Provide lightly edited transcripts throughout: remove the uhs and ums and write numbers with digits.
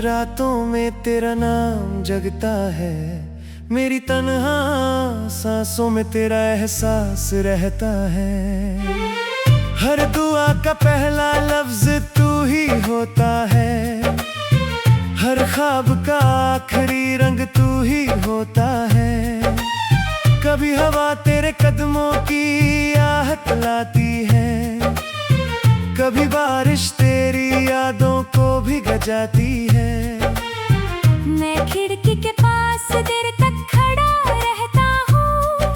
रातों में तेरा नाम जगता है, मेरी तन्हा सांसों में तेरा एहसास रहता है। हर दुआ का पहला लफ्ज तू ही होता है, हर ख्वाब का आखिरी रंग तू ही होता है। कभी हवा तेरे कदमों की आहट लाती है, कभी बारिश तेरी यादों को भिगा जाती है। मैं खिड़की के पास देर तक खड़ा रहता हूँ,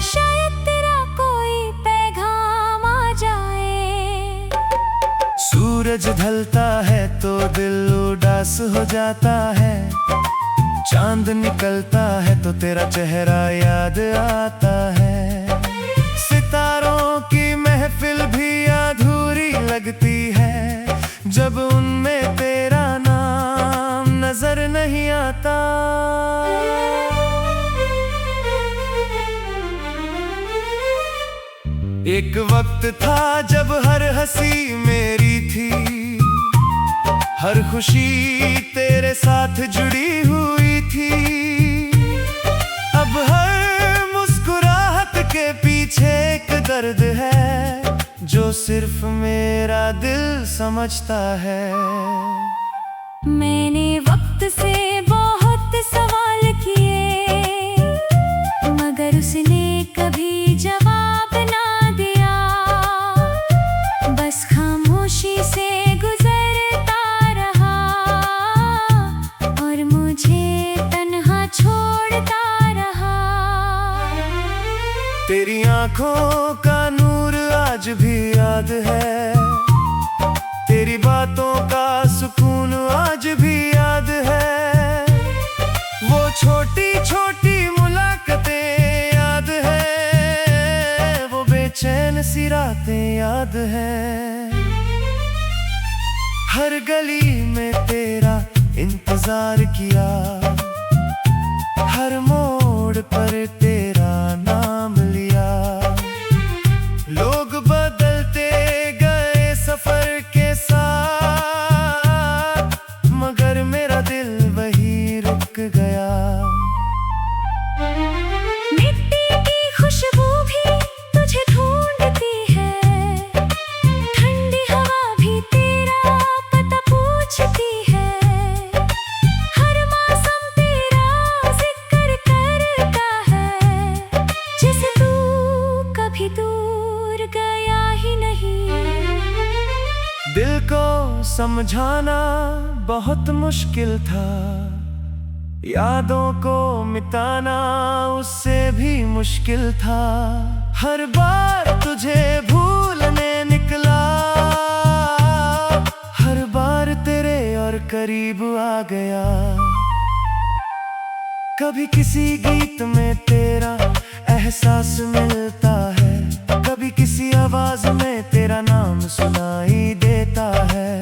शायद तेरा कोई पैगाम आ जाए। सूरज ढलता है तो दिल उदास हो जाता है, चांद निकलता है तो तेरा चेहरा याद आता है। सितारों की महफिल भी अधूरी लगती है, जब उनमें तेरा नाम नजर नहीं आता। एक वक्त था जब हर हंसी मेरी थी, हर खुशी तेरे साथ जुड़ी हुई थी। अब हर मुस्कुराहट के पीछे एक दर्द है, जो सिर्फ मेरा दिल समझता है। मैंने वक्त से बहुत सवाल किए, मगर उसने कभी जवाब ना दिया। बस खामोशी से गुजरता रहा और मुझे तन्हा छोड़ता रहा। तेरी आंखों का नूर आज भी याद है, तेरी बातों का सुकून आज भी याद है। वो छोटी छोटी मुलाकातें याद है, वो बेचैन सी रातें याद है। हर गली में तेरा इंतजार किया, हर मोड़ पर तेरा नाम लिया। लोग बदलते गए सफर के साथ, मगर मेरा दिल वही रुक गया। मिट्टी की खुशबू भी तुझे ढूंढती है, ठंडी हवा भी तेरा पता पूछती है। हर मौसम तेरा जिक्र करता है, जिसे तू कभी दूर गया ही नहीं। दिल को समझाना बहुत मुश्किल था, यादों को मिटाना उससे भी मुश्किल था। हर बार तुझे भूलने निकला, हर बार तेरे और करीब आ गया। कभी किसी गीत में तेरा एहसास मिलता है, कभी किसी आवाज में तेरा नाम सुनाई देता है।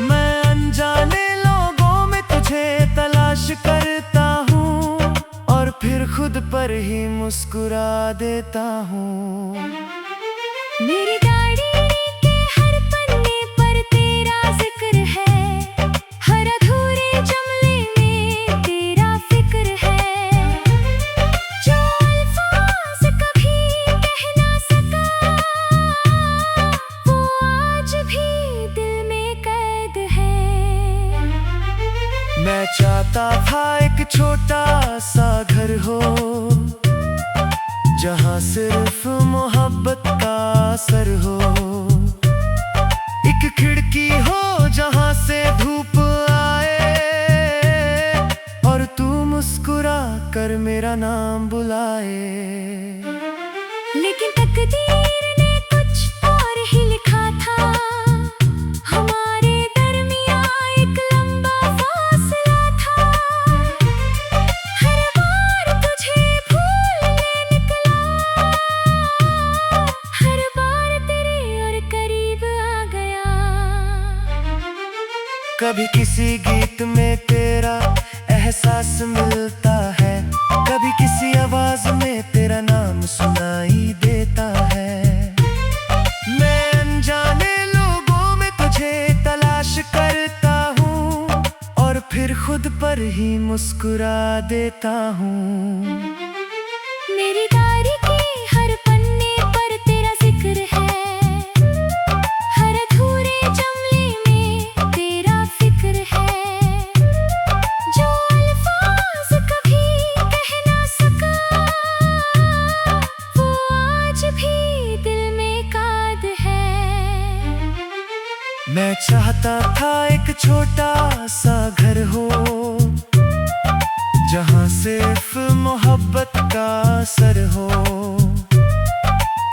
मैं अनजाने लोगों में तुझे तलाश करता हूँ, और फिर खुद पर ही मुस्कुरा देता हूँ। मेरी डायरी के हर पन्ने पर तेरा जिक्र है, हर अधूरे जुमले में तेरा फिक्र है। जो अल्फाज कभी कह ना सका, वो आज भी दिल में कैद है। मैं चाहता था एक छोटा सा घर हो, जहाँ सिर्फ मोहब्बत का असर हो। एक खिड़की हो जहाँ से धूप आए, और तू मुस्कुरा कर मेरा नाम बुलाए। लेकिन तकदीर ने कुछ और ही लिखा था, हमारे दरमियां एक लंबा फासला था। हर बार तुझे भूलने निकला, हर बार तेरे और करीब आ गया। कभी किसी गीत में तेरा एहसास मिलता है, कभी किसी आवाज में तेरा नाम सुनाई देता है। मैं अनजाने लोगों में तुझे तलाश करता हूँ, मैं चाहता था एक छोटा सा घर हो, जहाँ सिर्फ मोहब्बत का असर हो।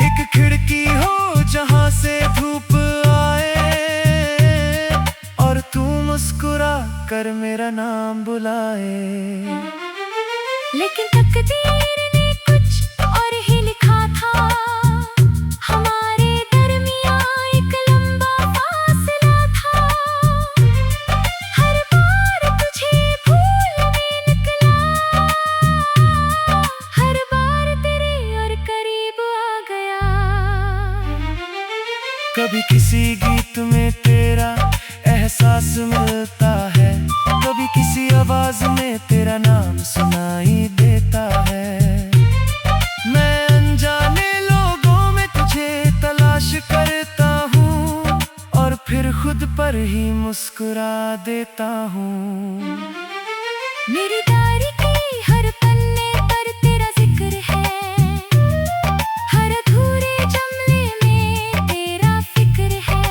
एक खिड़की हो जहाँ से धूप आए, और तू मुस्कुरा कर मेरा नाम बुलाए। लेकिन तकदीर ने कुछ और ही लिखा था, हमारे दरमियां एक लंबा फासला था। हर बार तुझे भूलने निकला, हर बार तेरे और करीब आ गया। कभी किसी गीत में तेरा एहसास मिलता है, कभी किसी आवाज में तेरा नाम सुनाई देता है। मैं अनजाने लोगों में तुझे तलाश करता हूँ, और फिर खुद पर ही मुस्कुरा देता हूँ। मेरी डायरी की हर पन्ने पर तेरा जिक्र है, हर अधूरे जुमले में तेरा फिक्र है।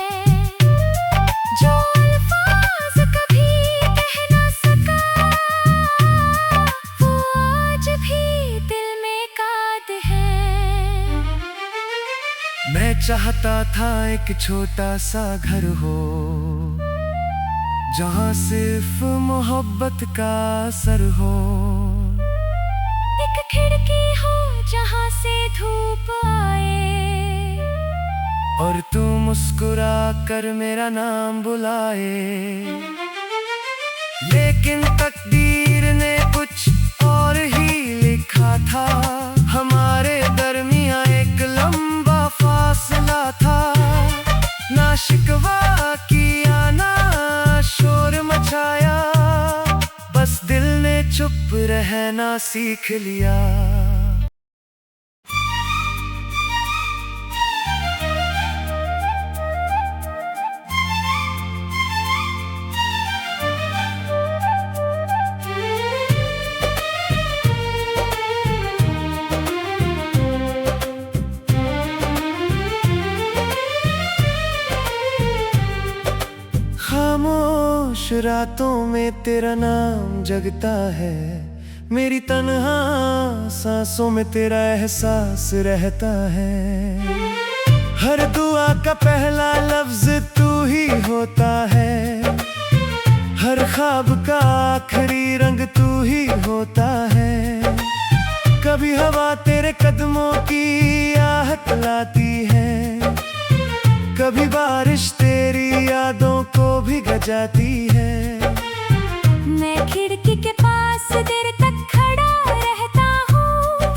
जो अल्फाज कभी कह ना सका, वो आज भी दिल में काद है। मैं चाहता था एक छोटा सा घर हो, जहाँ सिर्फ मोहब्बत का असर हो। एक खिड़की हो जहाँ से धूप आए, और तू मुस्कुरा कर मेरा नाम बुलाए। लेकिन तकदीर ने कुछ और ही लिखा था, हमारे दरमियां एक लंबा फासला था। ना शिकवा किया ना शोर मचाया, बस दिल ने चुप रहना सीख लिया। खामोश रातों में तेरा नाम जगता है, मेरी तन्हा सांसों में तेरा एहसास रहता है। हर दुआ का पहला लफ्ज तू ही होता है, हर ख्वाब का आखिरी रंग तू ही होता है। कभी हवा तेरे कदमों की आहट लाती है, कभी बारिश तेरी यादों को भिगा जाती है। मैं खिड़की के पास देर तक खड़ा रहता हूँ,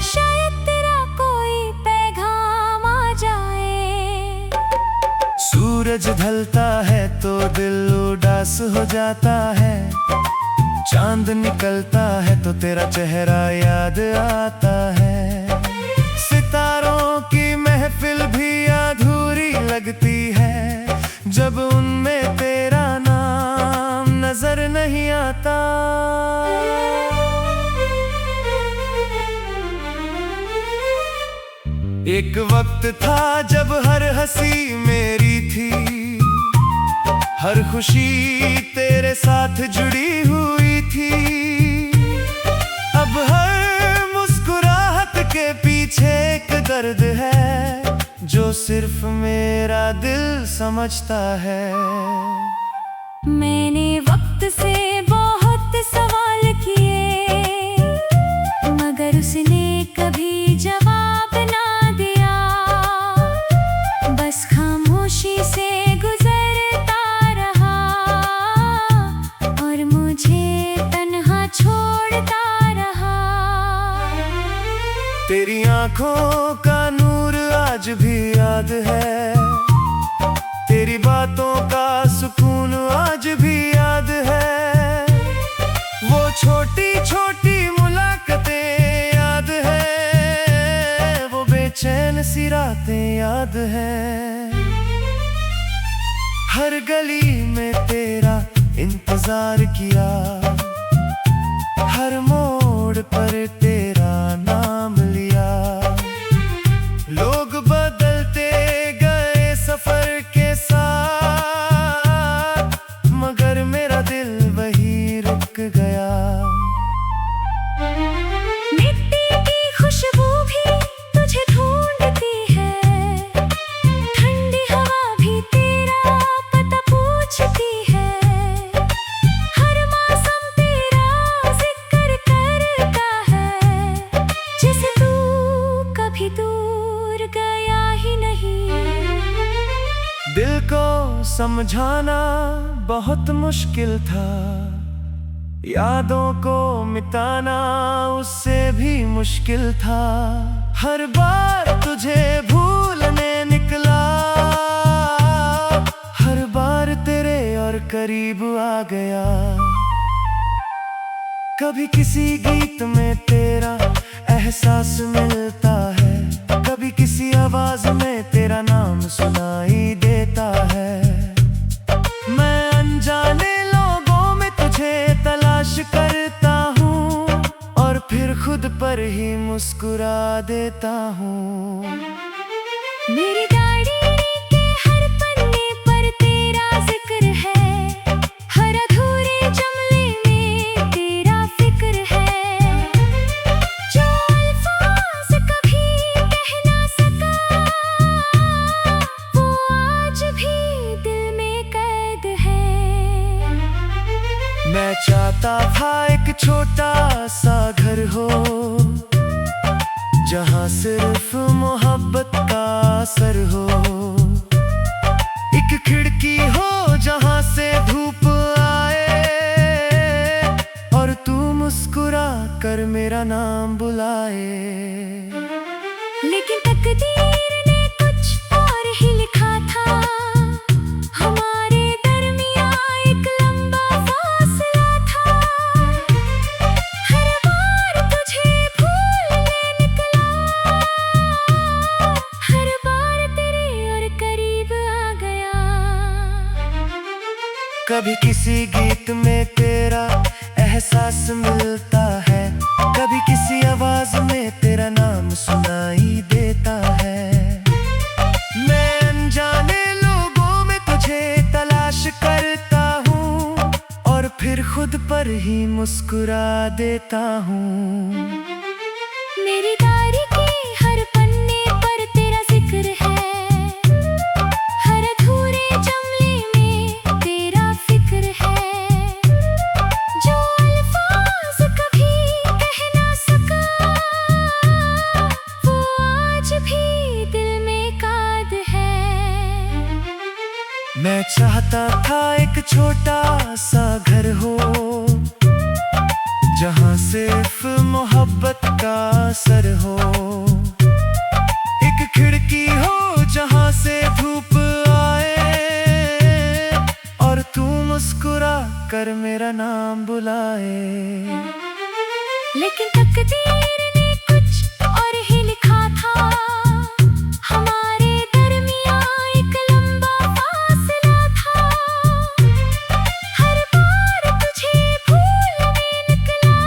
शायद तेरा कोई पैगाम आ जाए। सूरज ढलता है तो दिल उदास हो जाता है, चांद निकलता है तो तेरा चेहरा याद आता है। सितारों की महफिल भी अधूरी लगती है, जब उनमें तेरा नाम नजर नहीं आता। एक वक्त था जब हर हंसी मेरी थी, हर खुशी तेरे साथ जुड़ी हुई थी। अब हर मुस्कुराहट के पीछे एक दर्द है, जो सिर्फ मेरा दिल समझता है। मैंने वक्त से बहुत सवाल किए, मगर उसने कभी जवाब ना दिया। बस खामोशी से गुजरता रहा, और मुझे तन्हा छोड़ता रहा। तेरी आंखों का नूर आज भी याद है, तेरी बातों का सुकून आज भी याद है। वो छोटी छोटी मुलाकातें याद है, वो बेचैन सी रातें याद है। हर गली में तेरा इंतजार किया, हर मोड़ पर तेरा नाम लिया। लोग बदलते गए सफर के साथ, समझाना बहुत मुश्किल था, यादों को मिटाना उससे भी मुश्किल था। हर बार तुझे भूलने निकला, हर बार तेरे और करीब आ गया। कभी किसी गीत में तेरा एहसास मिलता है, कभी किसी आवाज में तेरा नाम सुनाई देता है। मैं अनजाने लोगों में तुझे तलाश करता हूँ और फिर खुद पर ही मुस्कुरा देता हूँ। मेरी डायरी के हर पन्ने पर तेरा जिक्र है, हर अधूरे जुमले में तेरा फिक्र है। जो अल्फाज कभी कह ना सका, वो आज भी दिल में कैद है। मैं चाहता था एक छोटा सा घर हो, जहाँ सिर्फ मोहब्बत का असर हो। एक खिड़की हो जहाँ से धूप आए और तू मुस्कुरा कर मेरा नाम बुलाए। लेकिन तकदीर ने कुछ और ही लिखा था, हमारे दरमियां एक लंबा फासला था। हर बार तुझे भूलने निकला, हर बार तेरे और करीब आ गया। कभी किसी गीत में तेरा एहसास मिलता है, कभी किसी आवाज में तेरा नाम सुनाई देता है। मैं अनजाने लोगों में तुझे तलाश करता हूँ और फिर खुद पर ही मुस्कुरा देता हूँ। मेरी डायरी के हर पन्ने पर तेरा जिक्र है, हर अधूरे जुमले में तेरा फिक्र है। जो अल्फाज कभी कह ना सका, वो आज भी दिल में कैद है। मैं चाहता था एक छोटा सा घर हो, जहाँ सिर्फ मोहब्बत का असर हो। एक खिड़की हो जहाँ से धूप आए और तू मुस्कुरा कर मेरा नाम बुलाए। लेकिन तकदीर ने कुछ और ही लिखा था, हमारे दरमियां एक लंबा फासला था। हर बार तुझे भूलने निकला,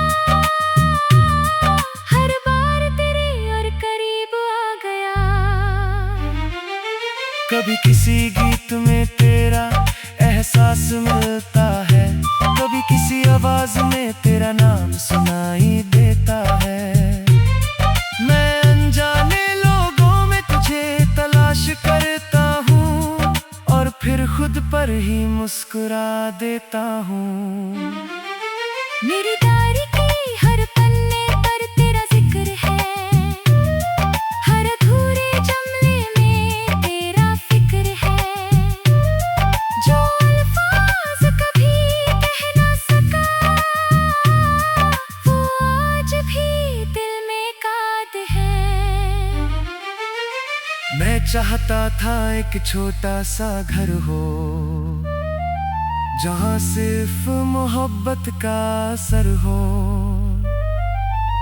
हर बार तेरे और करीब आ गया। कभी किसी गीत में तेरा एहसास मिलता है, कभी किसी आवाज में तेरा नाम सुनाई देता है। मैं अनजाने लोगों में तुझे तलाश करता हूँ और फिर खुद पर ही मुस्कुरा देता हूँ। मेरी डायरी के हर पन्ने पर तेरा जिक्र है, हर अधूरे जुमले में तेरा फिक्र है। जो अल्फाज कभी कह ना सका, वो आज भी दिल में कैद है। मैं चाहता था एक छोटा सा घर हो, जहाँ सिर्फ मोहब्बत का असर हो।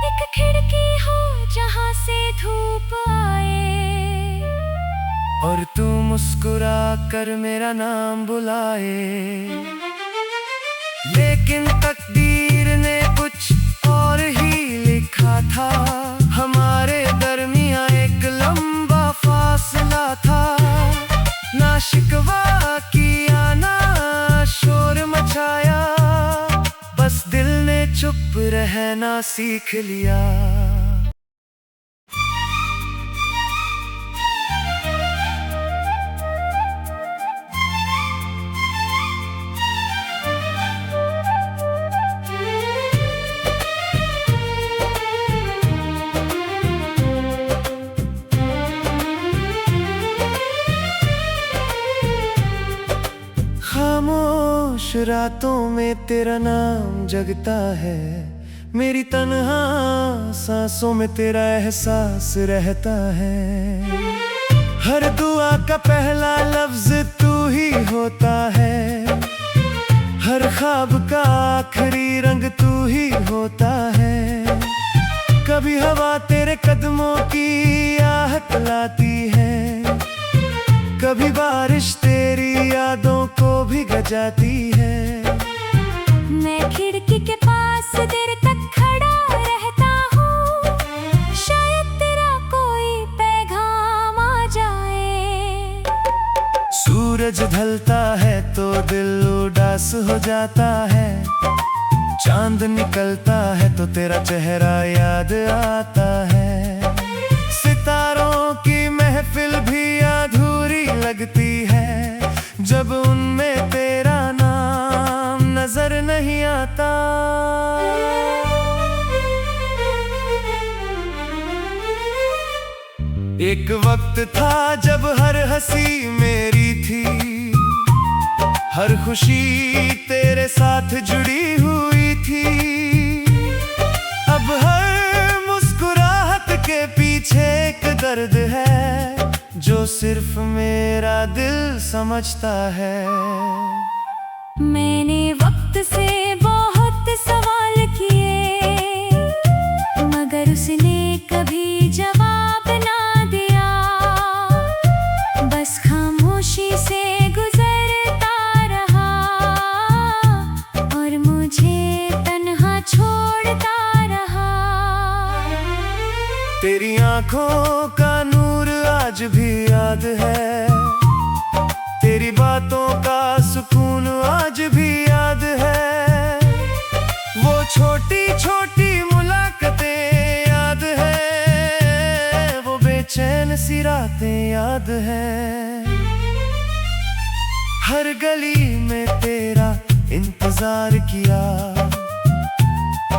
एक खिड़की हो जहाँ से धूप आए और तू मुस्कुरा कर मेरा नाम बुलाए। लेकिन तकदीर ने कुछ और ही लिखा था, हमारे दरमियां एक लंबा फासला था। ना शिकवा किया ना शोर मचाया, बस दिल ने चुप रहना सीख लिया। रातों में तेरा नाम जगता है, मेरी तन्हा सांसों में तेरा एहसास रहता है। हर दुआ का पहला लफ्ज तू ही होता है, हर ख्वाब का आखिरी रंग तू ही होता है। कभी हवा तेरे कदमों की आहट लाती है, कभी बारिश तेरी यादों को भिग जाती है। मैं खिड़की के पास देर तक खड़ा रहता हूँ, शायद तेरा कोई पैगाम आ जाए। सूरज ढलता है तो दिल उदास हो जाता है, चांद निकलता है तो तेरा चेहरा याद आता है। सितारों की महफिल भी अधूरी लगती है, जब उनमें तेरा नाम नजर नहीं आता। एक वक्त था जब हर हंसी मेरी थी, हर खुशी तेरे साथ जुड़ी हुई थी। अब हर मुस्कुराहट के पीछे एक दर्द है, जो सिर्फ मेरा दिल समझता है। मैंने वक्त से बहुत सवाल किए, मगर उसने कभी जवाब ना दिया। बस खामोशी से गुजरता रहा और मुझे तन्हा छोड़ता रहा। तेरी आंखों का नूर आज भी याद है, तेरी बातों का सुकून आज भी याद है। वो छोटी छोटी मुलाकातें याद है, वो बेचैन सी रातें याद है। हर गली में तेरा इंतजार किया,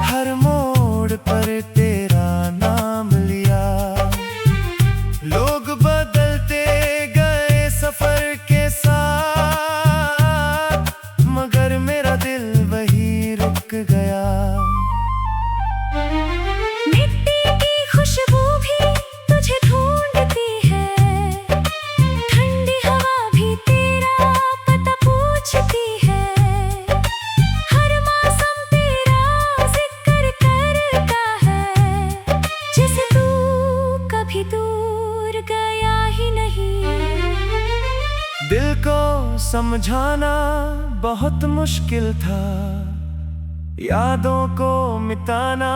हर मोड़ पर तेरा नाम लिया। लोग बदलते गए सफर के साथ, मगर मेरा दिल वही रुक गया। मिट्टी की खुशबू भी तुझे ढूंढती है, ठंडी हवा भी तेरा पता पूछती है। हर मौसम तेरा जिक्र करता है, जिसे तू कभी दूर गया ही नहीं। दिल को समझाना बहुत मुश्किल था, यादों को मिटाना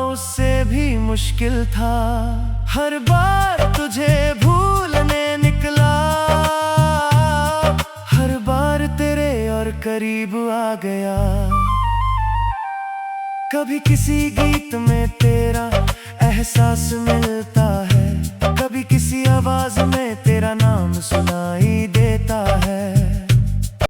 उससे भी मुश्किल था। हर बार तुझे भूलने निकला, हर बार तेरे और करीब आ गया। कभी किसी गीत में तेरा एहसास मिलता है, कभी किसी आवाज में तेरा नाम सुनाई